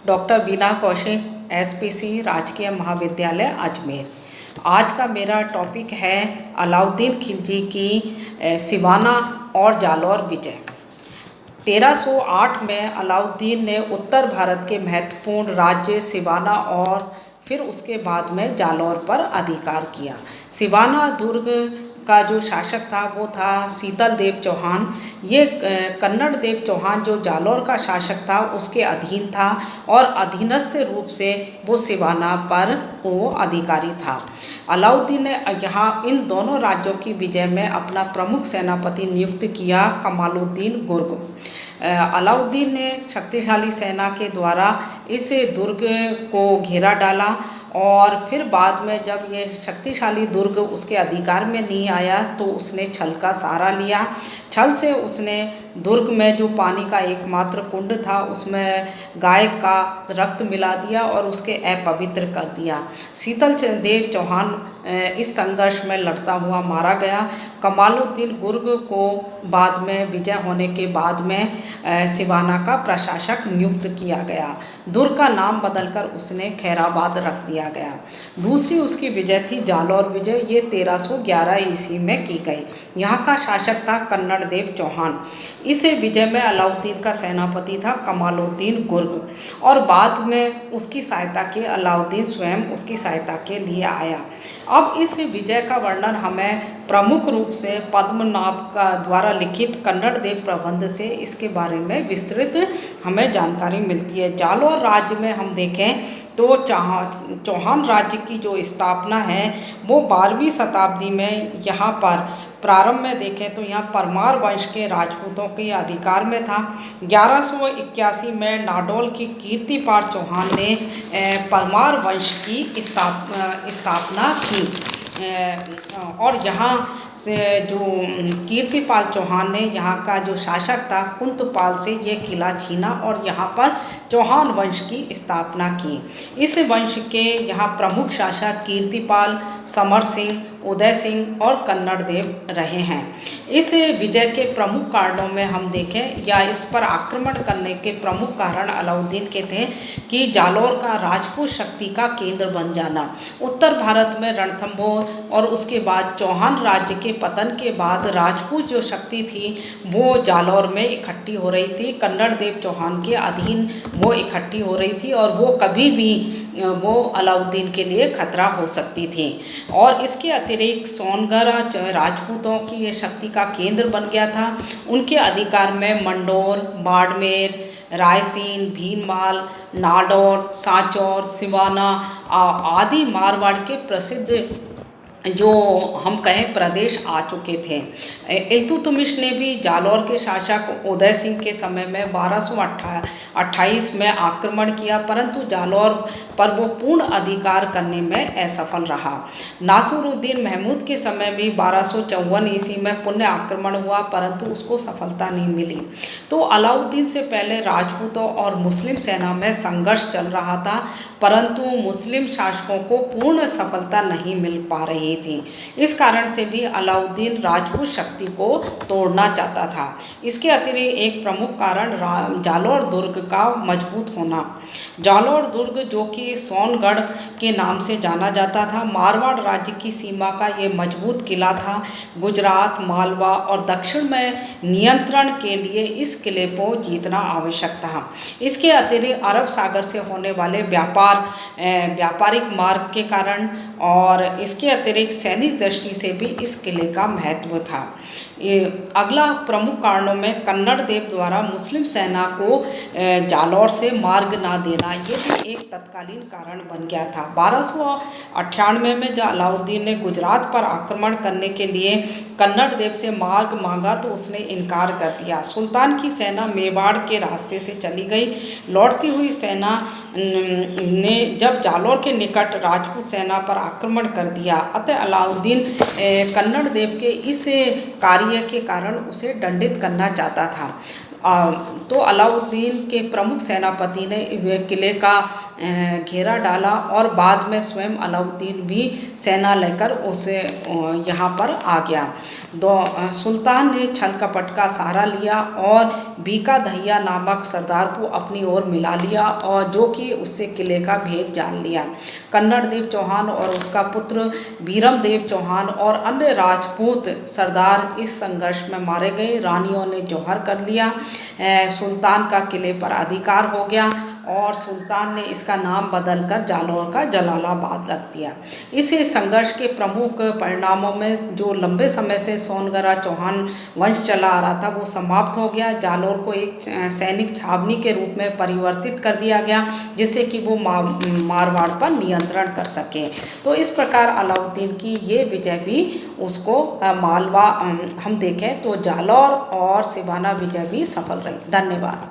Doctor बीना Kaushik, SPC राजकीय महाविद्यालय अजमेर। आज का मेरा टॉपिक है अलाउद्दीन खिलजी की सिवाना और जालौर विजय। 1308 में अलाउद्दीन ने उत्तर भारत के महत्वपूर्ण राज्य सिवाना और फिर उसके बाद में जालौर पर अधिकार किया। सिवाना दुर्ग का जो शासक था वो था शीतल देव चौहान। ये कन्नड़ देव चौहान जो जालौर का शासक था उसके अधीन था और अधीनस्थ रूप से वो सिवाना पर वो अधिकारी था। अलाउद्दीन ने यहाँ इन दोनों राज्यों की विजय में अपना प्रमुख सेनापति नियुक्त किया कमालुद्दीन गुर्ग। अलाउद्दीन ने शक्तिशाली सेना के द्वारा इस दुर्ग को घेरा डाला और फिर बाद में जब ये शक्तिशाली दुर्ग उसके अधिकार में नहीं आया तो उसने छल का सहारा लिया। छल से उसने दुर्ग में जो पानी का एकमात्र कुंड था उसमें गाय का रक्त मिला दिया और उसके अपवित्र कर दिया। शीतल देव चौहान इस संघर्ष में लड़ता हुआ मारा गया। कमालुद्दीन गुर्ग को बाद में विजय होने के बाद में सिवाना का प्रशासक नियुक्त किया गया। दुर्ग का नाम बदलकर उसने खैराबाद रख दिया गया। दूसरी उसकी विजय थी जालौर विजय। ये 1311 ईस्वी में की गई। यहाँ का शासक था कन्नड़ देव चौहान। इस विजय में अलाउद्दीन का सेनापति था कमालुद्दीन गुर्ग और बाद में उसकी सहायता के अलाउद्दीन स्वयं उसकी सहायता के लिए आया। अब इस विजय का वर्णन हमें प्रमुख रूप से पद्मनाभ का द्वारा लिखित कन्नड़ देव प्रबंध से इसके बारे में विस्तृत हमें जानकारी मिलती है। जालौर राज्य में हम देखें तो चौहान राज्य की जो स्थापना है वो 12वीं शताब्दी में यहाँ पर प्रारंभ में देखें तो यहाँ परमार वंश के राजपूतों के अधिकार में था। 1181 में नाडौल की कीर्तिपाल चौहान ने परमार वंश की स्थापना की और यहाँ से जो कीर्तिपाल चौहान ने यहाँ का जो शासक था कुंतपाल से ये किला छीना और यहाँ पर चौहान वंश की स्थापना की। इस वंश के यहाँ प्रमुख शासक कीर्तिपाल, समर सिंह, उदय सिंह और कन्नड़ देव रहे हैं। इस विजय के प्रमुख कारणों में हम देखें या इस पर आक्रमण करने के प्रमुख कारण अलाउद्दीन के थे कि जालौर का राजपूत शक्ति का केंद्र बन जाना। उत्तर भारत में रणथंभौर और उसके बाद चौहान राज्य के पतन के बाद राजपूत जो शक्ति थी वो जालौर में इकट्ठी हो रही थी। कन्नड़ देव चौहान के अधीन वो इकट्ठी हो रही थी और वो कभी भी वो अलाउद्दीन के लिए खतरा हो सकती थी। और इसके अतिरिक्त सोनगढ़ राजपूतों की ये शक्ति का केंद्र बन गया था। उनके अधिकार में मंडोर, बाड़मेर, रायसीन, भीनमाल, नाडौर, सांचौर, सिवाना आदि मारवाड़ के प्रसिद्ध जो हम कहें प्रदेश आ चुके थे। इल्तुतमिश ने भी जालौर के शासक उदय सिंह के समय में 1228 में आक्रमण किया परंतु जालौर पर वो पूर्ण अधिकार करने में असफल रहा। नासिरुद्दीन महमूद के समय भी 1254 ईस्वी में पुण्य आक्रमण हुआ परंतु उसको सफलता नहीं मिली। तो अलाउद्दीन से पहले राजपूतों और मुस्लिम सेना में संघर्ष चल रहा था परंतु मुस्लिम शासकों को पूर्ण सफलता नहीं मिल पा रही थी। इस कारण से भी अलाउद्दीन राजपूत शक्ति को तोड़ना चाहता था। इसके अतिरिक्त एक प्रमुख कारण जालौर दुर्ग का मजबूत होना। जालौर दुर्ग जो कि सोनगढ़ के नाम से जाना जाता था, मारवाड़ राज्य की सीमा का ये मजबूत किला था। गुजरात, मालवा और दक्षिण में नियंत्रण के लिए इस किले को जीतना आवश्यक था। इसके अतिरिक्त अरब सागर से होने वाले व्यापारिक मार्ग के कारण और इसके अतिरिक्त सैनिक दृष्टि से भी इस किले का महत्व था। अगला प्रमुख कारणों में कन्नड़ देव द्वारा मुस्लिम सेना को जालौर से मार्ग ना देना ये भी एक तत्कालीन कारण बन गया था। 1298 में जब अलाउद्दीन ने गुजरात पर आक्रमण करने के लिए कन्नड़ देव से मार्ग मांगा तो उसने इनकार कर दिया। सुल्तान की सेना मेवाड़ के रास्ते से चली गई। लौटती हुई सेना ने जब जालौर के निकट राजपूत सेना पर आक्रमण कर दिया अतः अलाउद्दीन कन्नड़ देव के इस कार्य के कारण उसे दंडित करना चाहता था। तो अलाउद्दीन के प्रमुख सेनापति ने किले का घेरा डाला और बाद में स्वयं अलाउद्दीन भी सेना लेकर उसे यहाँ पर आ गया। सुल्तान ने छल कपट का सहारा लिया और बीका दहिया नामक सरदार को अपनी ओर मिला लिया और जो कि उससे किले का भेद जान लिया। कन्नड़ देव चौहान और उसका पुत्र बीरम देव चौहान और अन्य राजपूत सरदार इस संघर्ष में मारे गए। रानियों ने जौहर कर लिया। सुल्तान का किले पर अधिकार हो गया और सुल्तान ने इसका नाम बदलकर जालौर का जलालाबाद रख दिया। इस संघर्ष के प्रमुख परिणामों में जो लंबे समय से सोनगरा चौहान वंश चला आ रहा था वो समाप्त हो गया। जालौर को एक सैनिक छावनी के रूप में परिवर्तित कर दिया गया जिससे कि वो मारवाड़ पर नियंत्रण कर सके। तो इस प्रकार अलाउद्दीन की ये विजय भी उसको मालवा हम देखें तो जालौर और सिवाना विजय भी सफल रही। धन्यवाद।